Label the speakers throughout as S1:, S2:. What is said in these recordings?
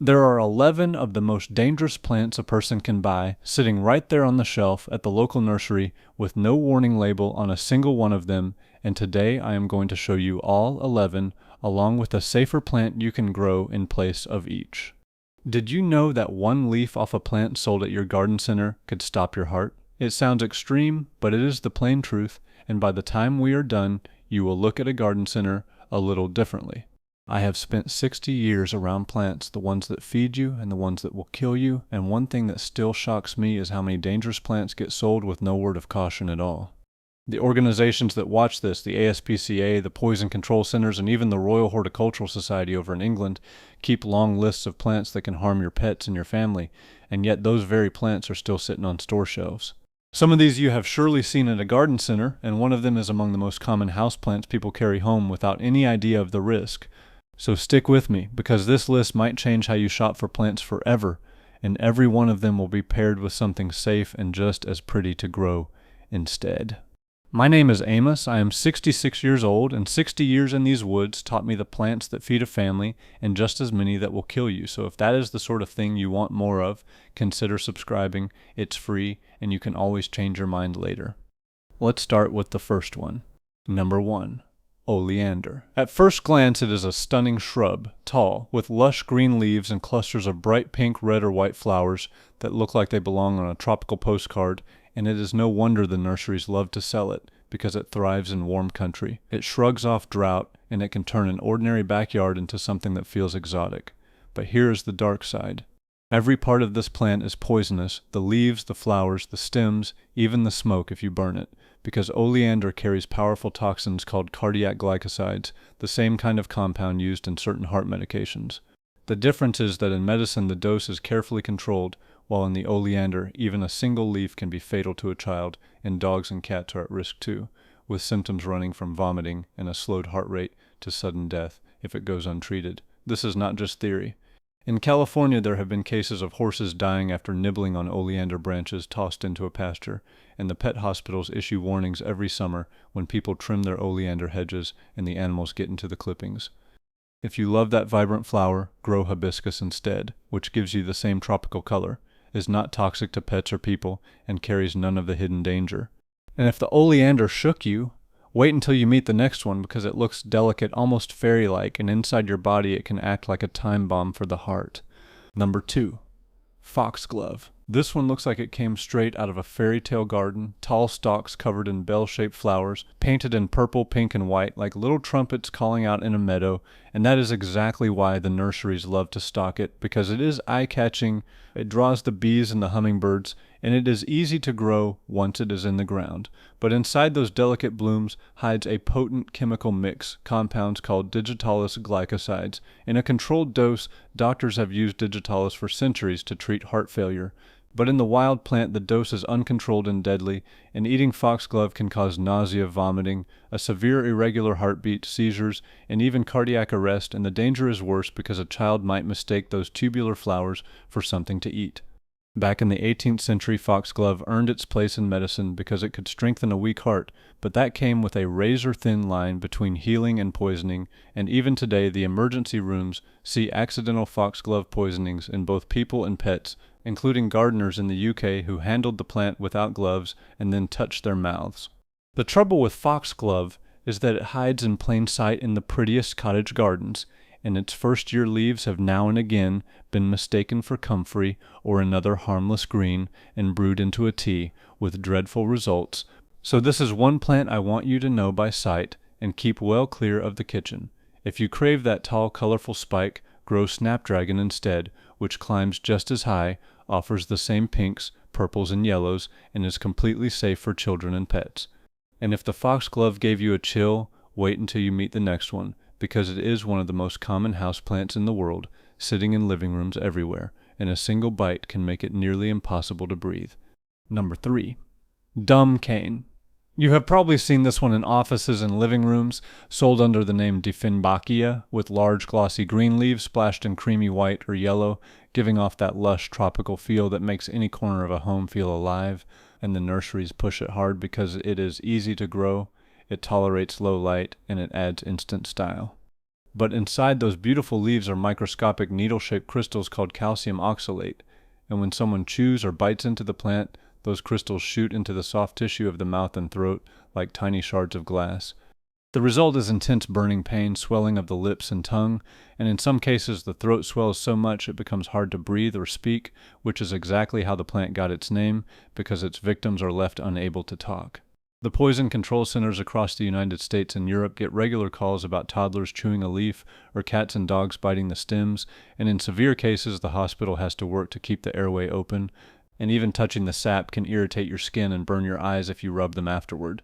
S1: There are 11 of the most dangerous plants a person can buy sitting right there on the shelf at the local nursery with no warning label on a single one of them, and today I am going to show you all 11 along with a safer plant you can grow in place of each. Did you know that one leaf off a plant sold at your garden center could stop your heart? It sounds extreme, but it is the plain truth, and by the time we are done, you will look at a garden center a little differently. I have spent 60 years around plants, the ones that feed you and the ones that will kill you, and one thing that still shocks me is how many dangerous plants get sold with no word of caution at all. The organizations that watch this, the ASPCA, the Poison Control Centers, and even the Royal Horticultural Society over in England, keep long lists of plants that can harm your pets and your family, and yet those very plants are still sitting on store shelves. Some of these you have surely seen at a garden center, and one of them is among the most common houseplants people carry home without any idea of the risk. So stick with me, because this list might change how you shop for plants forever, and every one of them will be paired with something safe and just as pretty to grow instead. My name is Amos. I am 66 years old, and 60 years in these woods taught me the plants that feed a family and just as many that will kill you. So if that is the sort of thing you want more of, consider subscribing. It's free, and you can always change your mind later. Let's start with the first one. Number 1. Oleander. At first glance, it is a stunning shrub, tall, with lush green leaves and clusters of bright pink, red, or white flowers that look like they belong on a tropical postcard, and it is no wonder the nurseries love to sell it, because it thrives in warm country. It shrugs off drought, and it can turn an ordinary backyard into something that feels exotic. But here is the dark side. Every part of this plant is poisonous, the leaves, the flowers, the stems, even the smoke if you burn it, because oleander carries powerful toxins called cardiac glycosides, the same kind of compound used in certain heart medications. The difference is that in medicine the dose is carefully controlled, while in the oleander even a single leaf can be fatal to a child, and dogs and cats are at risk too, with symptoms running from vomiting and a slowed heart rate to sudden death if it goes untreated. This is not just theory. In California, there have been cases of horses dying after nibbling on oleander branches tossed into a pasture, and the pet hospitals issue warnings every summer when people trim their oleander hedges and the animals get into the clippings. If you love that vibrant flower, grow hibiscus instead, which gives you the same tropical color, is not toxic to pets or people, and carries none of the hidden danger. And if the oleander shook you, wait until you meet the next one, because it looks delicate, almost fairy-like, and inside your body it can act like a time bomb for the heart. Number 2. Foxglove. This one looks like it came straight out of a fairy tale garden, tall stalks covered in bell-shaped flowers, painted in purple, pink, and white, like little trumpets calling out in a meadow, and that is exactly why the nurseries love to stock it, because it is eye-catching, it draws the bees and the hummingbirds, and it is easy to grow once it is in the ground. But inside those delicate blooms hides a potent chemical mix, compounds called digitalis glycosides. In a controlled dose, doctors have used digitalis for centuries to treat heart failure. But in the wild plant, the dose is uncontrolled and deadly, and eating foxglove can cause nausea, vomiting, a severe irregular heartbeat, seizures, and even cardiac arrest, and the danger is worse because a child might mistake those tubular flowers for something to eat. Back in the 18th century, foxglove earned its place in medicine because it could strengthen a weak heart, but that came with a razor-thin line between healing and poisoning, and even today the emergency rooms see accidental foxglove poisonings in both people and pets, including gardeners in the UK who handled the plant without gloves and then touched their mouths. The trouble with foxglove is that it hides in plain sight in the prettiest cottage gardens, and its first-year leaves have now and again been mistaken for comfrey or another harmless green and brewed into a tea, with dreadful results. So this is one plant I want you to know by sight and keep well clear of the kitchen. If you crave that tall, colorful spike, grow snapdragon instead, which climbs just as high, offers the same pinks, purples, and yellows, and is completely safe for children and pets. And if the foxglove gave you a chill, wait until you meet the next one, because it is one of the most common houseplants in the world, sitting in living rooms everywhere, and a single bite can make it nearly impossible to breathe. Number 3. Dumb cane. You have probably seen this one in offices and living rooms, sold under the name Dieffenbachia, with large glossy green leaves splashed in creamy white or yellow, giving off that lush tropical feel that makes any corner of a home feel alive, and the nurseries push it hard because it is easy to grow, it tolerates low light, and it adds instant style. But inside those beautiful leaves are microscopic needle-shaped crystals called calcium oxalate, and when someone chews or bites into the plant, those crystals shoot into the soft tissue of the mouth and throat like tiny shards of glass. The result is intense burning pain, swelling of the lips and tongue, and in some cases the throat swells so much it becomes hard to breathe or speak, which is exactly how the plant got its name, because its victims are left unable to talk. The poison control centers across the United States and Europe get regular calls about toddlers chewing a leaf or cats and dogs biting the stems, and in severe cases the hospital has to work to keep the airway open, and even touching the sap can irritate your skin and burn your eyes if you rub them afterward.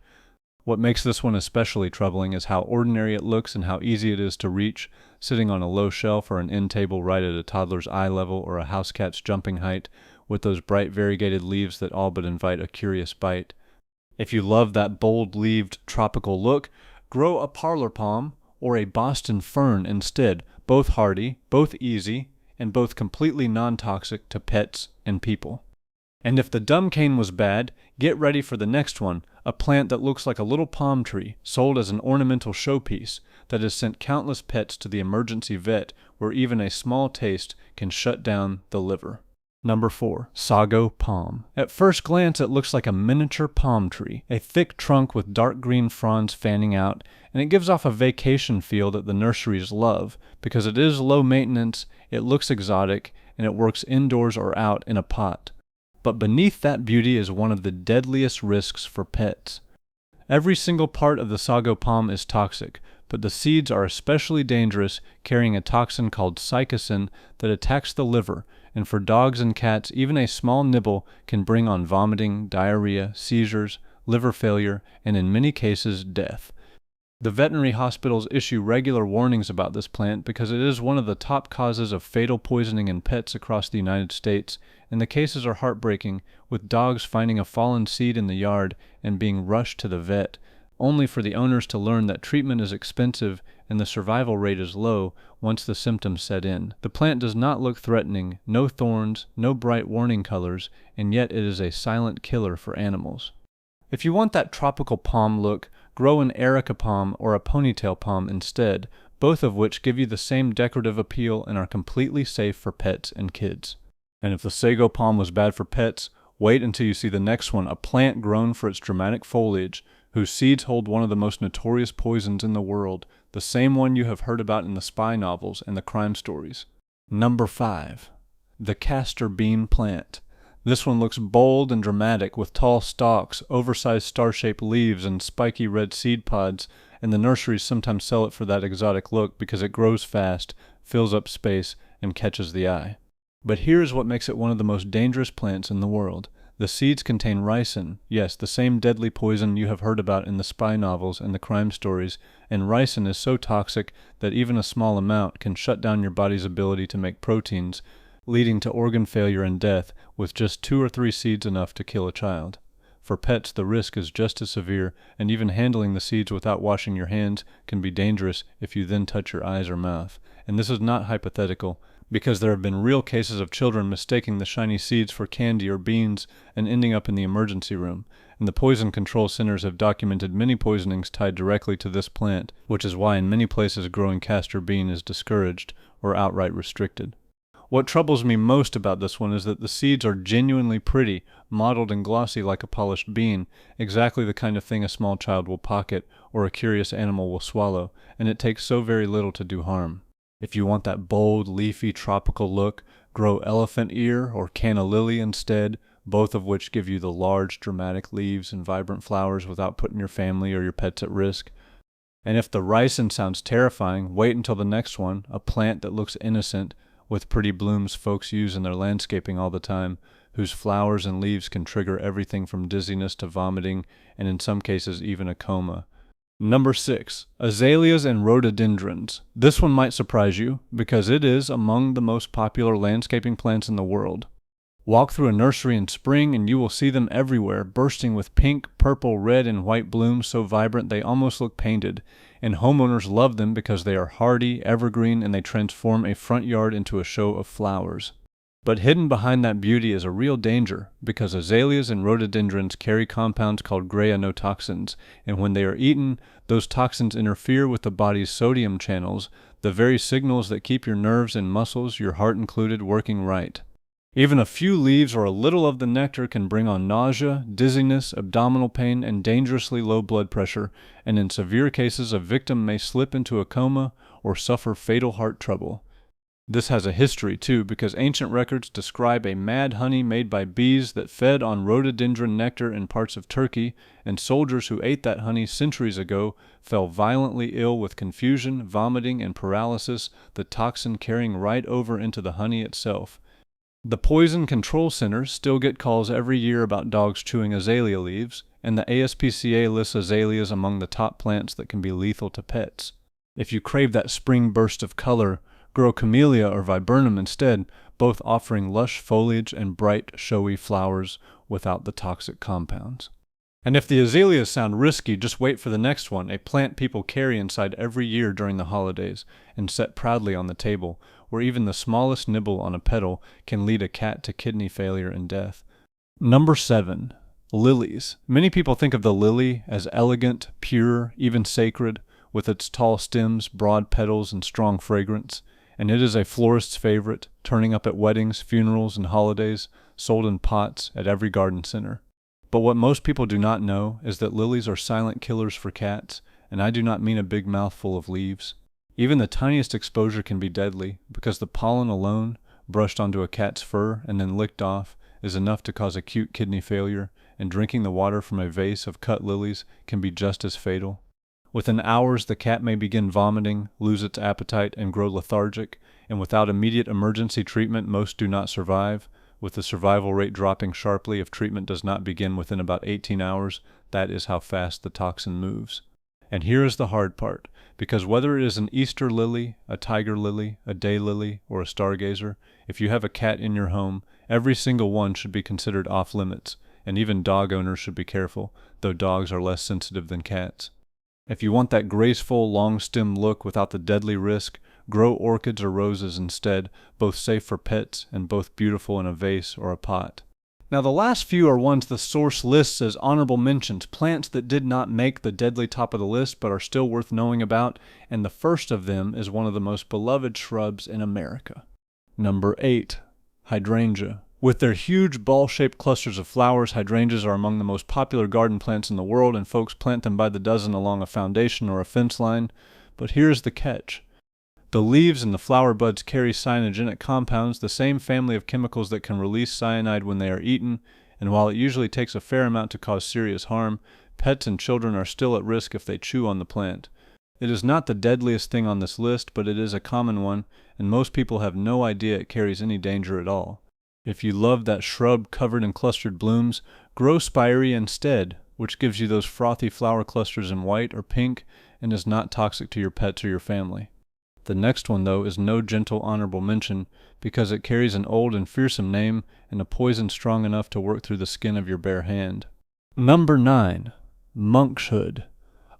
S1: What makes this one especially troubling is how ordinary it looks and how easy it is to reach, sitting on a low shelf or an end table right at a toddler's eye level or a house cat's jumping height, with those bright variegated leaves that all but invite a curious bite. If you love that bold-leaved tropical look, grow a parlor palm or a Boston fern instead, both hardy, both easy, and both completely non-toxic to pets and people. And if the dumb cane was bad, get ready for the next one, a plant that looks like a little palm tree, sold as an ornamental showpiece, that has sent countless pets to the emergency vet where even a small taste can shut down the liver. Number 4. Sago palm. At first glance, it looks like a miniature palm tree, a thick trunk with dark green fronds fanning out, and it gives off a vacation feel that the nurseries love, because it is low maintenance, it looks exotic, and it works indoors or out in a pot. But beneath that beauty is one of the deadliest risks for pets. Every single part of the sago palm is toxic, but the seeds are especially dangerous, carrying a toxin called psychocin that attacks the liver, and for dogs and cats, even a small nibble can bring on vomiting, diarrhea, seizures, liver failure, and in many cases, death. The veterinary hospitals issue regular warnings about this plant because it is one of the top causes of fatal poisoning in pets across the United States, and the cases are heartbreaking, with dogs finding a fallen seed in the yard and being rushed to the vet, only for the owners to learn that treatment is expensive and the survival rate is low once the symptoms set in. The plant does not look threatening, no thorns, no bright warning colors, and yet it is a silent killer for animals. If you want that tropical palm look, grow an erica palm or a ponytail palm instead, both of which give you the same decorative appeal and are completely safe for pets and kids. And if the sago palm was bad for pets, wait until you see the next one, a plant grown for its dramatic foliage, whose seeds hold one of the most notorious poisons in the world, the same one you have heard about in the spy novels and the crime stories. Number 5. The castor bean plant. This one looks bold and dramatic with tall stalks, oversized star-shaped leaves, and spiky red seed pods, and the nurseries sometimes sell it for that exotic look because it grows fast, fills up space, and catches the eye. But here is what makes it one of the most dangerous plants in the world. The seeds contain ricin, yes, the same deadly poison you have heard about in the spy novels and the crime stories, and ricin is so toxic that even a small amount can shut down your body's ability to make proteins, leading to organ failure and death, with just 2 or 3 seeds enough to kill a child. For pets, the risk is just as severe, and even handling the seeds without washing your hands can be dangerous if you then touch your eyes or mouth. And this is not hypothetical, because there have been real cases of children mistaking the shiny seeds for candy or beans and ending up in the emergency room, and the poison control centers have documented many poisonings tied directly to this plant, which is why in many places growing castor bean is discouraged or outright restricted. What troubles me most about this one is that the seeds are genuinely pretty, mottled and glossy like a polished bean, exactly the kind of thing a small child will pocket or a curious animal will swallow, and it takes so very little to do harm. If you want that bold, leafy, tropical look, grow elephant ear or canna lily instead, both of which give you the large, dramatic leaves and vibrant flowers without putting your family or your pets at risk. And if the ricin sounds terrifying, wait until the next one, a plant that looks innocent, with pretty blooms folks use in their landscaping all the time, whose flowers and leaves can trigger everything from dizziness to vomiting, and in some cases even a coma. Number 6. Azaleas and rhododendrons. This one might surprise you, because it is among the most popular landscaping plants in the world. Walk through a nursery in spring and you will see them everywhere, bursting with pink, purple, red, and white blooms so vibrant they almost look painted, and homeowners love them because they are hardy, evergreen, and they transform a front yard into a show of flowers. But hidden behind that beauty is a real danger, because azaleas and rhododendrons carry compounds called granotoxins, and when they are eaten, those toxins interfere with the body's sodium channels, the very signals that keep your nerves and muscles, your heart included, working right. Even a few leaves or a little of the nectar can bring on nausea, dizziness, abdominal pain, and dangerously low blood pressure, and in severe cases a victim may slip into a coma or suffer fatal heart trouble. This has a history, too, because ancient records describe a mad honey made by bees that fed on rhododendron nectar in parts of Turkey, and soldiers who ate that honey centuries ago fell violently ill with confusion, vomiting, and paralysis, the toxin carrying right over into the honey itself. The Poison Control Center still get calls every year about dogs chewing azalea leaves, and the ASPCA lists azaleas among the top plants that can be lethal to pets. If you crave that spring burst of color, grow camellia or viburnum instead, both offering lush foliage and bright, showy flowers without the toxic compounds. And if the azaleas sound risky, just wait for the next one, a plant people carry inside every year during the holidays and set proudly on the table, where even the smallest nibble on a petal can lead a cat to kidney failure and death. Number 7. Lilies. Many people think of the lily as elegant, pure, even sacred, with its tall stems, broad petals, and strong fragrance, and it is a florist's favorite, turning up at weddings, funerals, and holidays, sold in pots at every garden center. But what most people do not know is that lilies are silent killers for cats, and I do not mean a big mouthful of leaves. Even the tiniest exposure can be deadly, because the pollen alone, brushed onto a cat's fur and then licked off, is enough to cause acute kidney failure, and drinking the water from a vase of cut lilies can be just as fatal. Within hours, the cat may begin vomiting, lose its appetite, and grow lethargic, and without immediate emergency treatment, most do not survive, with the survival rate dropping sharply if treatment does not begin within about 18 hours. That is how fast the toxin moves. And here is the hard part, because whether it is an Easter lily, a tiger lily, a daylily, or a stargazer, if you have a cat in your home, every single one should be considered off limits, and even dog owners should be careful, though dogs are less sensitive than cats. If you want that graceful, long-stem look without the deadly risk, grow orchids or roses instead, both safe for pets and both beautiful in a vase or a pot. Now the last few are ones the source lists as honorable mentions, plants that did not make the deadly top of the list but are still worth knowing about, and the first of them is one of the most beloved shrubs in America. Number 8. Hydrangea. With their huge ball-shaped clusters of flowers, hydrangeas are among the most popular garden plants in the world, and folks plant them by the dozen along a foundation or a fence line. But here's the catch. The leaves and the flower buds carry cyanogenic compounds, the same family of chemicals that can release cyanide when they are eaten, and while it usually takes a fair amount to cause serious harm, pets and children are still at risk if they chew on the plant. It is not the deadliest thing on this list, but it is a common one, and most people have no idea it carries any danger at all. If you love that shrub covered in clustered blooms, grow spire instead, which gives you those frothy flower clusters in white or pink and is not toxic to your pets or your family. The next one, though, is no gentle honorable mention because it carries an old and fearsome name and a poison strong enough to work through the skin of your bare hand. Number 9. Monkshood,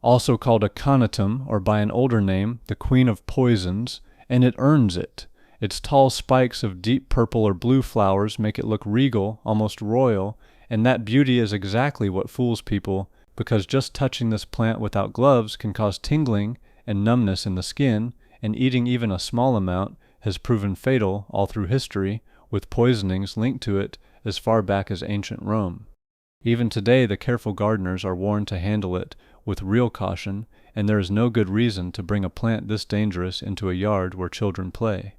S1: also called aconitum or by an older name, the queen of poisons, and it earns it. Its tall spikes of deep purple or blue flowers make it look regal, almost royal, and that beauty is exactly what fools people, because just touching this plant without gloves can cause tingling and numbness in the skin, and eating even a small amount has proven fatal all through history, with poisonings linked to it as far back as ancient Rome. Even today, the careful gardeners are warned to handle it with real caution, and there is no good reason to bring a plant this dangerous into a yard where children play.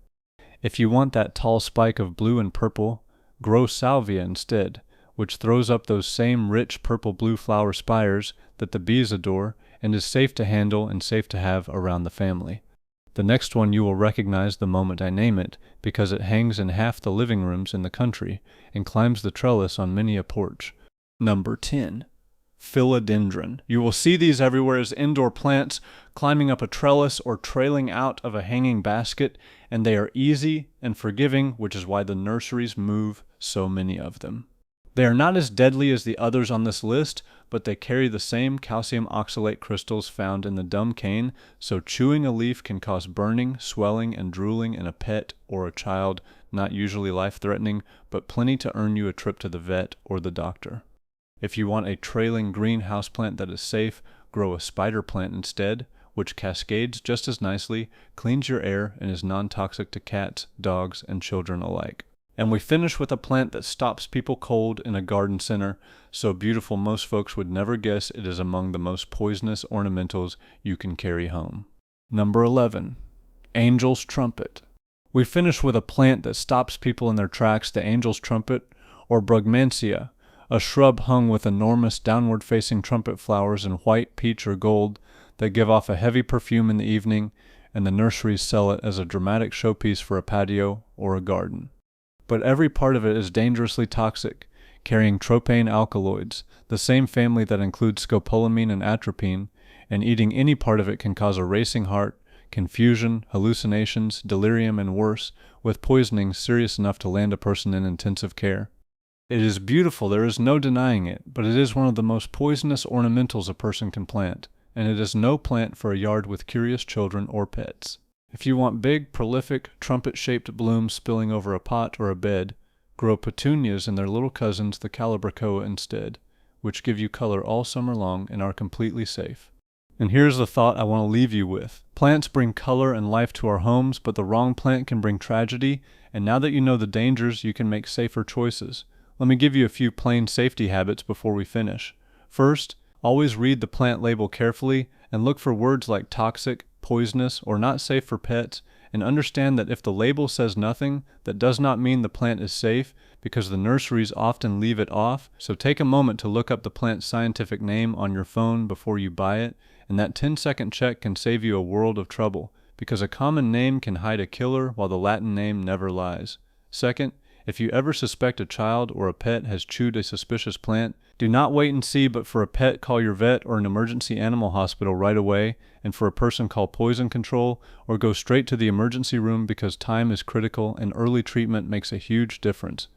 S1: If you want that tall spike of blue and purple, grow salvia instead, which throws up those same rich purple-blue flower spires that the bees adore and is safe to handle and safe to have around the family. The next one you will recognize the moment I name it, because it hangs in half the living rooms in the country and climbs the trellis on many a porch. Number 10. Philodendron. You will see these everywhere as indoor plants, climbing up a trellis or trailing out of a hanging basket, and they are easy and forgiving, which is why the nurseries move so many of them. They are not as deadly as the others on this list, but they carry the same calcium oxalate crystals found in the dumb cane, so chewing a leaf can cause burning, swelling, and drooling in a pet or a child, not usually life-threatening, but plenty to earn you a trip to the vet or the doctor. If you want a trailing green houseplant that is safe, grow a spider plant instead, which cascades just as nicely, cleans your air, and is non-toxic to cats, dogs, and children alike. And we finish with a plant that stops people cold in a garden center, so beautiful most folks would never guess it is among the most poisonous ornamentals you can carry home. Number 11. Angel's Trumpet. We finish with a plant that stops people in their tracks, the angel's trumpet, or brugmansia, a shrub hung with enormous downward-facing trumpet flowers in white, peach, or gold that give off a heavy perfume in the evening, and the nurseries sell it as a dramatic showpiece for a patio or a garden. But every part of it is dangerously toxic, carrying tropane alkaloids, the same family that includes scopolamine and atropine, and eating any part of it can cause a racing heart, confusion, hallucinations, delirium, and worse, with poisoning serious enough to land a person in intensive care. It is beautiful, there is no denying it, but it is one of the most poisonous ornamentals a person can plant, and it is no plant for a yard with curious children or pets. If you want big, prolific, trumpet-shaped blooms spilling over a pot or a bed, grow petunias and their little cousins, the calibrachoa, instead, which give you color all summer long and are completely safe. And here's the thought I want to leave you with. Plants bring color and life to our homes, but the wrong plant can bring tragedy, and now that you know the dangers, you can make safer choices. Let me give you a few plain safety habits before we finish. First, always read the plant label carefully and look for words like toxic, poisonous, or not safe for pets, and understand that if the label says nothing, that does not mean the plant is safe, because the nurseries often leave it off. So take a moment to look up the plant's scientific name on your phone before you buy it, and that 10-second check can save you a world of trouble, because a common name can hide a killer while the Latin name never lies. Second, if you ever suspect a child or a pet has chewed a suspicious plant, do not wait and see, but for a pet, call your vet or an emergency animal hospital right away, and for a person, call poison control, or go straight to the emergency room, because time is critical and early treatment makes a huge difference.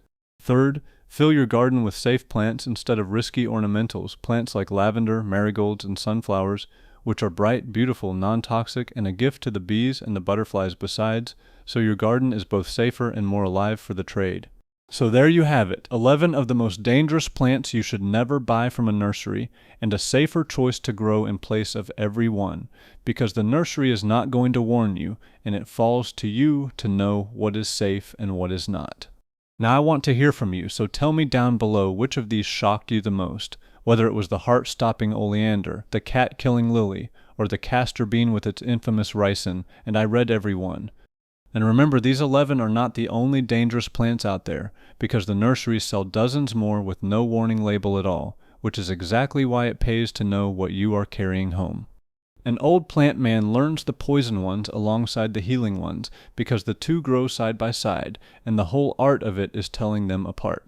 S1: Third, fill your garden with safe plants instead of risky ornamentals, plants like lavender, marigolds, and sunflowers, which are bright, beautiful, non-toxic, and a gift to the bees and the butterflies besides, so your garden is both safer and more alive for the trade. So there you have it, 11 of the most dangerous plants you should never buy from a nursery, and a safer choice to grow in place of every one, because the nursery is not going to warn you, and it falls to you to know what is safe and what is not. Now I want to hear from you, so tell me down below which of these shocked you the most, whether it was the heart-stopping oleander, the cat-killing lily, or the castor bean with its infamous ricin, and I read every one. And remember, these 11 are not the only dangerous plants out there, because the nurseries sell dozens more with no warning label at all, which is exactly why it pays to know what you are carrying home. An old plant man learns the poison ones alongside the healing ones, because the two grow side by side, and the whole art of it is telling them apart.